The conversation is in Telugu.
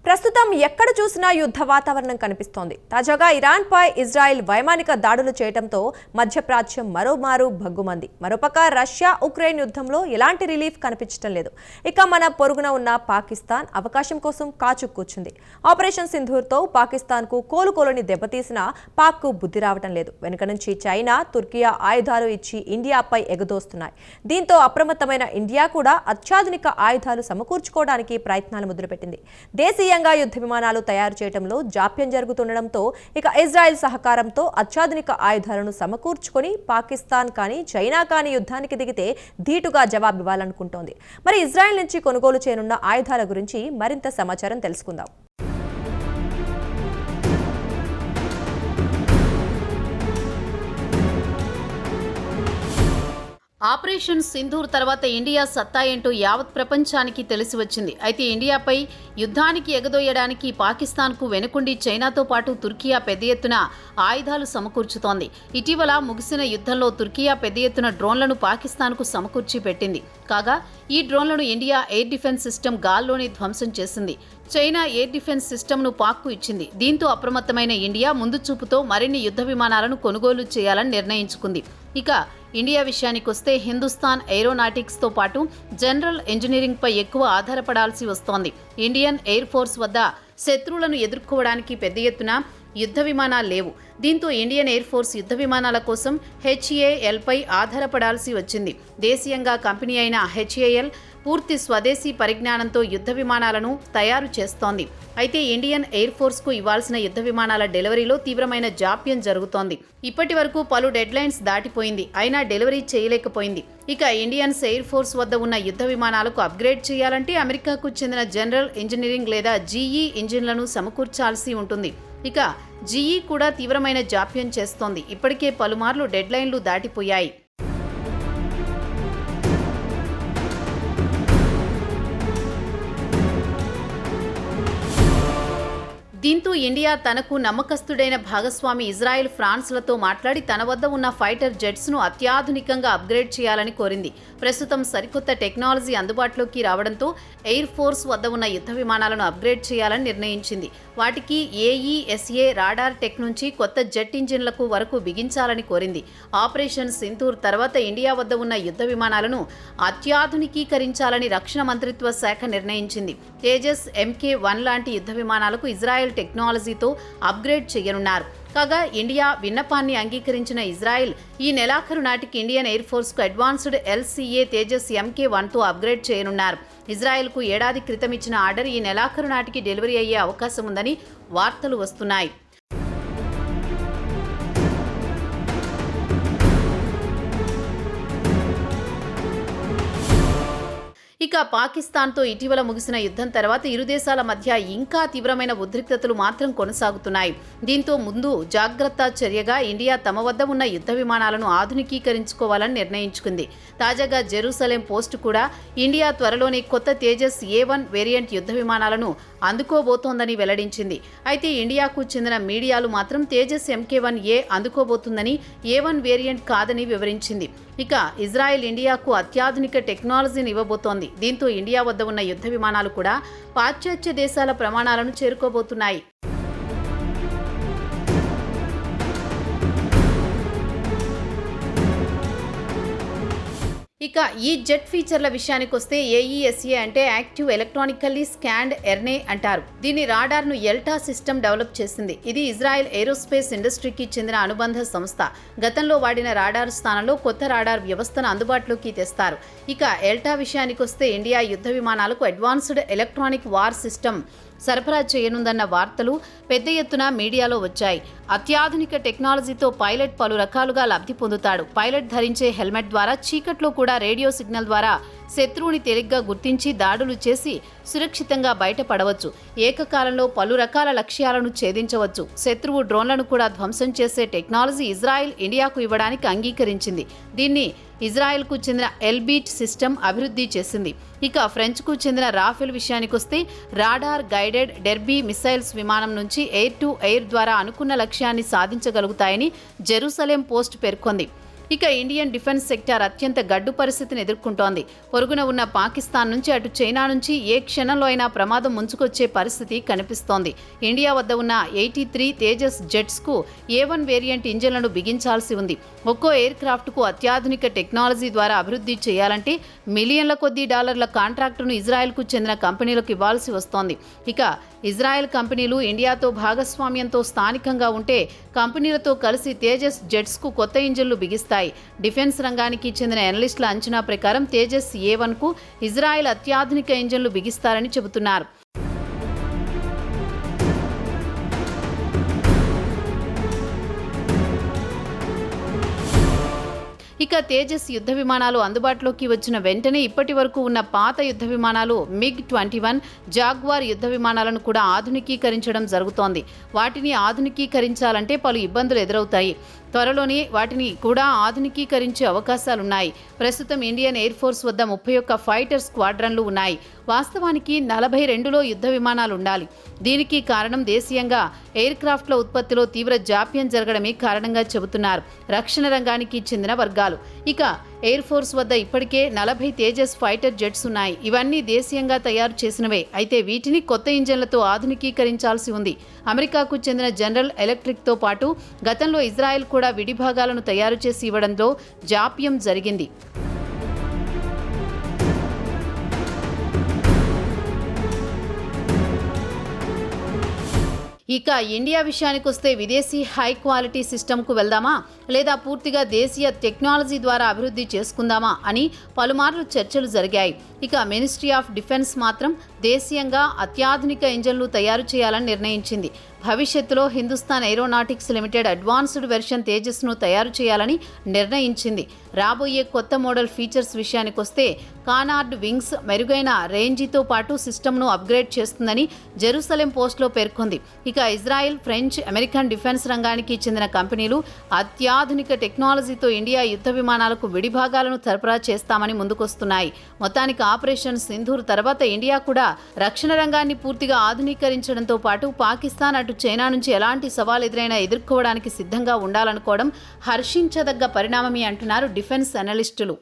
ప్రస్తుతం ఎక్కడ చూసినా యుద్ధ వాతావరణం కనిపిస్తోంది. తాజాగా ఇరాన్పై ఇజ్రాయెల్ వైమానిక దాడులు చేయడంతో మధ్యప్రాచ్యం మరోమారు భగ్గుమంది. మరోపక్క రష్యా ఉక్రెయిన్ యుద్ధంలో ఎలాంటి రిలీఫ్ కనిపించడం లేదు. ఇక మన పొరుగున ఉన్న పాకిస్తాన్ అవకాశం కోసం కాచు కూర్చుంది. ఆపరేషన్ సింధూర్తో పాకిస్తాన్కు కోలుకోలని దెబ్బతీసిన పాక్కు బుద్ధి రావటం లేదు. వెనుక నుంచి చైనా, తుర్కియా ఆయుధాలు ఇచ్చి ఇండియాపై ఎగదోస్తున్నాయి. దీంతో అప్రమత్తమైన ఇండియా కూడా అత్యాధునిక ఆయుధాలు సమకూర్చుకోవడానికి ప్రయత్నాలు మొదలుపెట్టింది. దేశీయంగా యుద్ధ విమానాలు తయారు చేయడంలో జాప్యం జరుగుతుండటంతో ఇక ఇజ్రాయెల్ సహకారంతో అత్యాధునిక ఆయుధాలను సమకూర్చుకొని పాకిస్తాన్ కానీ చైనా కానీ యుద్ధానికి దిగితే ధీటుగా జవాబివ్వాలనుకుంటోంది. మరి ఇజ్రాయెల్ నుంచి కొనుగోలు చేయనున్న ఆయుధాల గురించి మరింత సమాచారం తెలుసుకుందాం. ఆపరేషన్ సింధూర్ తర్వాత ఇండియా సత్తా ఏంటో యావత్ ప్రపంచానికి తెలిసి వచ్చింది. అయితే ఇండియాపై యుద్ధానికి ఎగదోయడానికి పాకిస్తాన్కు వెనుకుండి చైనాతో పాటు తుర్కియా పెద్ద ఎత్తున ఆయుధాలు సమకూర్చుతోంది. ఇటీవల ముగిసిన యుద్ధంలో తుర్కియా పెద్ద ఎత్తున డ్రోన్లను పాకిస్తాన్కు సమకూర్చి పెట్టింది. కాగా ఈ డ్రోన్లను ఇండియా ఎయిర్ డిఫెన్స్ సిస్టమ్ గాల్లోనే ధ్వంసం చేసింది. చైనా ఎయిర్ డిఫెన్స్ సిస్టమ్ను పాక్కు ఇచ్చింది. దీంతో అప్రమత్తమైన ఇండియా ముందు చూపుతో మరిన్ని యుద్ధ విమానాలను కొనుగోలు చేయాలని నిర్ణయించుకుంది. ఇక ఇండియా విషయానికొస్తే హిందుస్థాన్ ఏరోనాటిక్స్తో పాటు జనరల్ ఇంజనీరింగ్పై ఎక్కువ ఆధారపడాల్సి వస్తోంది. ఇండియన్ ఎయిర్ ఫోర్స్ వద్ద శత్రువులను ఎదుర్కోవడానికి పెద్ద ఎత్తున యుద్ధ విమానాలు లేవు. దీంతో ఇండియన్ ఎయిర్ ఫోర్స్ యుద్ధ విమానాల కోసం హెచ్ఏఎల్పై ఆధారపడాల్సి వచ్చింది. దేశీయంగా కంపెనీ అయిన హెచ్ఏఎల్ పూర్తి స్వదేశీ పరిజ్ఞానంతో యుద్ధ విమానాలను తయారు చేస్తోంది. అయితే ఇండియన్ ఎయిర్ ఫోర్స్కు ఇవ్వాల్సిన యుద్ధ విమానాల డెలివరీలో తీవ్రమైన జాప్యం జరుగుతోంది. ఇప్పటి వరకు పలు డెడ్లైన్స్ దాటిపోయింది, అయినా డెలివరీ చేయలేకపోయింది. ఇక ఇండియన్ ఎయిర్ ఫోర్స్ వద్ద ఉన్న యుద్ధ విమానాలకు అప్గ్రేడ్ చేయాలంటే అమెరికాకు చెందిన జనరల్ ఇంజనీరింగ్ లేదా జీఈ ఇంజిన్లను సమకూర్చాల్సి ఉంటుంది. ఇక జీఈ కూడా తీవ్రమైన జాప్యం చేస్తోంది. ఇప్పటికే పలుమార్లు డెడ్లైన్లు దాటిపోయాయి. దీంతో ఇండియా తనకు నమ్మకస్తుడైన భాగస్వామి ఇజ్రాయెల్, ఫ్రాన్స్లతో మాట్లాడి తన వద్ద ఉన్న ఫైటర్ జెట్స్ను అత్యాధునికంగా అప్గ్రేడ్ చేయాలని కోరింది. ప్రస్తుతం సరికొత్త టెక్నాలజీ అందుబాటులోకి రావడంతో ఎయిర్ ఫోర్స్ వద్ద ఉన్న యుద్ధ విమానాలను అప్గ్రేడ్ చేయాలని నిర్ణయించింది. వాటికి ఏఈఎస్ఏ రాడార్ టెక్ నుంచి కొత్త జెట్ ఇంజిన్లకు వరకు బిగించాలని కోరింది. ఆపరేషన్ సింధూర్ తర్వాత ఇండియా వద్ద ఉన్న యుద్ధ విమానాలను అత్యాధునికీకరించాలని రక్షణ మంత్రిత్వ శాఖ నిర్ణయించింది. తేజస్ MK-1 లాంటి యుద్ధ విమానాలకు ఇజ్రాయెల్ టెక్నాలజీతో అప్గ్రేడ్ చేయనున్నారు. కాగా ఇండియా విన్నపాన్ని అంగీకరించిన ఇజ్రాయెల్ ఈ నెలాఖరు నాటికి ఇండియన్ ఎయిర్ ఫోర్స్కు అడ్వాన్స్డ్ LCA తేజస్ MK-1తో అప్గ్రేడ్ చేయనున్నారు. ఇజ్రాయెల్కు ఏడాది క్రితం ఇచ్చిన ఆర్డర్ ఈ నెలాఖరు నాటికి డెలివరీ అయ్యే అవకాశం ఉందని వార్తలు వస్తున్నాయి. ఇక పాకిస్తాన్తో ఇటీవల ముగిసిన యుద్ధం తర్వాత ఇరు దేశాల మధ్య ఇంకా తీవ్రమైన ఉద్రిక్తతలు మాత్రం కొనసాగుతున్నాయి. దీంతో ముందు జాగ్రత్త చర్యగా ఇండియా తమ వద్ద ఉన్న యుద్ధ విమానాలను ఆధునికీకరించుకోవాలని నిర్ణయించుకుంది. తాజాగా జెరూసలేం పోస్ట్ కూడా ఇండియా త్వరలోనే కొత్త తేజస్ A1 వేరియంట్ యుద్ధ విమానాలను అందుకోబోతోందని వెల్లడించింది. అయితే ఇండియాకు చెందిన మీడియాలు మాత్రం తేజస్ MK-1A అందుకోబోతుందని, A1 వేరియంట్ కాదని వివరించింది. ఇక ఇజ్రాయెల్ ఇండియాకు అత్యాధునిక టెక్నాలజీని ఇవ్వబోతోంది. దీంతో ఇండియా వద్ద ఉన్న యుద్ధ విమానాలు కూడా పాశ్చాత్య దేశాల ప్రమాణాలను చేరుకోబోతున్నాయి. ఇక ఈ జెట్ ఫీచర్ల విషయానికొస్తే ఏఈఎస్ఏ అంటే యాక్టివ్ ఎలక్ట్రానికల్లీ స్కాన్డ్ ఎర్నే అంటారు. దీని రాడార్ను ఎల్టా సిస్టమ్ డెవలప్ చేసింది. ఇది ఇజ్రాయెల్ ఏరోస్పేస్ ఇండస్ట్రీకి చెందిన అనుబంధ సంస్థ. గతంలో వాడిన రాడార్ స్థానంలో కొత్త రాడార్ వ్యవస్థను అందుబాటులోకి తెస్తారు. ఇక ఎల్టా విషయానికొస్తే ఇండియా యుద్ధ విమానాలకు అడ్వాన్స్డ్ ఎలక్ట్రానిక్ వార్ సిస్టమ్ సరఫరా చేయనుందన్న వార్తలు పెద్ద ఎత్తున మీడియాలో వచ్చాయి. అత్యాధునిక టెక్నాలజీతో పైలట్ పలు రకాలుగా లబ్ధి పొందుతాడు. పైలట్ ధరించే హెల్మెట్ ద్వారా చీకట్లో కూడా రేడియో సిగ్నల్ ద్వారా శత్రువుని తేలిగ్గా గుర్తించి దాడులు చేసి సురక్షితంగా బయటపడవచ్చు. ఏకకాలంలో పలు రకాల లక్ష్యాలను ఛేదించవచ్చు. శత్రువు డ్రోన్లను కూడా ధ్వంసం చేసే టెక్నాలజీ ఇజ్రాయెల్ ఇండియాకు ఇవ్వడానికి అంగీకరించింది. దీన్ని ఇజ్రాయెల్కు చెందిన ఎల్బీట్ సిస్టమ్ అభివృద్ధి చేసింది. ఇక ఫ్రెంచ్కు చెందిన రాఫెల్ విషయానికొస్తే రాడార్ గైడెడ్ డెర్బీ మిసైల్స్ విమానం నుంచి ఎయిర్ టు ఎయిర్ ద్వారా అనుకున్న లక్ష్యాన్ని సాధించగలుగుతాయని జెరూసలేం పోస్ట్ పేర్కొంది. ఇక ఇండియన్ డిఫెన్స్ సెక్టార్ అత్యంత గడ్డు పరిస్థితిని ఎదుర్కొంటోంది. పొరుగున ఉన్న పాకిస్తాన్ నుంచి అటు చైనా నుంచి ఏ క్షణంలో అయినా ప్రమాదం ముంచుకొచ్చే పరిస్థితి కనిపిస్తోంది. ఇండియా వద్ద ఉన్న 83 తేజస్ జెట్స్కు A1 వేరియంట్ ఇంజన్లను బిగించాల్సి ఉంది. ఒక్కో ఎయిర్ క్రాఫ్ట్కు అత్యాధునిక టెక్నాలజీ ద్వారా అభివృద్ధి చేయాలంటే మిలియన్ల కొద్దీ డాలర్ల కాంట్రాక్టును ఇజ్రాయెల్కు చెందిన కంపెనీలకు ఇవ్వాల్సి వస్తోంది. ఇక ఇజ్రాయెల్ కంపెనీలు ఇండియాతో భాగస్వామ్యంతో స్థానికంగా ఉంటే కంపెనీలతో కలిసి తేజస్ జెట్స్కు కొత్త ఇంజన్లు బిగిస్తాయి. డిఫెన్స్ రంగానికి చెందిన ఎనలిస్టుల అంచనా ప్రకారం తేజస్ A1కు ఇజ్రాయెల్ అత్యాధునిక ఇంజన్లు బిగిస్తారని చెబుతున్నారు. ఇక తేజస్ యుద్ధ విమానాలు అందుబాటులోకి వచ్చిన వెంటనే ఇప్పటి వరకు ఉన్న పాత యుద్ధ విమానాలు MiG-21, జాగ్వార్ యుద్ధ విమానాలను కూడా ఆధునికీకరించడం జరుగుతోంది. వాటిని ఆధునికీకరించాలంటే పలు ఇబ్బందులు ఎదురవుతాయి. త్వరలోనే వాటిని కూడా ఆధునికీకరించే అవకాశాలున్నాయి. ప్రస్తుతం ఇండియన్ ఎయిర్ ఫోర్స్ వద్ద 31 ఫైటర్ స్క్వాడ్రన్లు ఉన్నాయి. వాస్తవానికి 42లో యుద్ధ విమానాలు ఉండాలి. దీనికి కారణం దేశీయంగా ఎయిర్ క్రాఫ్ట్ల ఉత్పత్తిలో తీవ్ర జాప్యం జరగడమే కారణంగా చెబుతున్నారు రక్షణ రంగానికి చెందిన వర్గాలు. ఇక ఎయిర్ ఫోర్స్ వద్ద ఇప్పటికే 40 తేజస్ ఫైటర్ జెట్స్ ఉన్నాయి. ఇవన్నీ దేశీయంగా తయారు చేసినవే. అయితే వీటిని కొత్త ఇంజన్లతో ఆధునికీకరించాల్సి ఉంది. అమెరికాకు చెందిన జనరల్ ఎలక్ట్రిక్తో పాటు గతంలో ఇజ్రాయెల్ కూడా విడిభాగాలను తయారు చేసి ఇవ్వడంలో జాప్యం జరిగింది. ఇక ఇండియా విషయానికి వస్తే విదేశీ హై క్వాలిటీ సిస్టమ్కు వెళ్దామా లేదా పూర్తిగా దేశీయ టెక్నాలజీ ద్వారా అభివృద్ధి చేసుకుందామా అని పలుమార్లు చర్చలు జరిగాయి. ఇక మినిస్ట్రీ ఆఫ్ డిఫెన్స్ మాత్రం దేశీయంగా అత్యాధునిక ఇంజన్లు తయారు చేయాలని నిర్ణయించింది. భవిష్యత్తులో Hindustan aeronautics limited advanced version తేజస్ను తయారు చేయాలని నిర్ణయించింది. రాబోయే కొత్త మోడల్ ఫీచర్స్ విషయానికి వస్తే కానార్డ్ వింగ్స్ మెరుగైన రేంజితో పాటు సిస్టమ్ను అప్గ్రేడ్ చేస్తుందని జెరూసలేం పోస్ట్లో పేర్కొంది. ఇక ఇజ్రాయెల్, ఫ్రెంచ్, అమెరికన్ డిఫెన్స్ రంగానికి చెందిన కంపెనీలు అత్యాధునిక టెక్నాలజీతో ఇండియా యుద్ధ విమానాలకు విడిభాగాలను సరఫరా చేస్తామని ముందుకొస్తున్నాయి. మొత్తానికి ఆపరేషన్ సింధూర్ తర్వాత ఇండియా కూడా రక్షణ రంగాన్ని పూర్తిగా ఆధునీకరించడంతో పాటు పాకిస్తాన్ అటు చైనా నుంచి ఎలాంటి సవాల్ ఎదురైనా ఎదుర్కోవడానికి సిద్ధంగా ఉండాలనుకోవడం హర్షించదగ్గ పరిణామమే అంటున్నారు డిఫెన్స్ అనలిస్టులు.